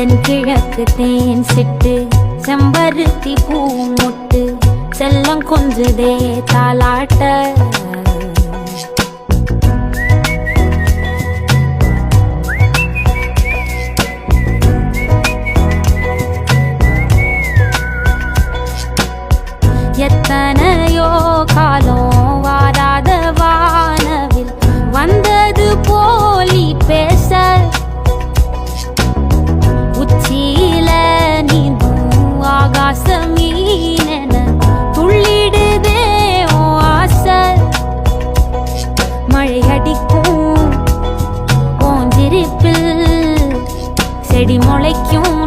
தென்கிழக்கு தேன் சிட்டு செம்பருத்தி பூ முட்டு செல்லம் கொஞ்சதே தாலாட்ட எத்தனையோ காலம் வாராத வானவில் வந்தது போலி பேச உச்சியில நீந்தும் ஆகாச மீனென துள்ளிடுதே உன் ஆசை மழை அடிக்கும் உன் சிரிப்பில் செடி முளைக்கும்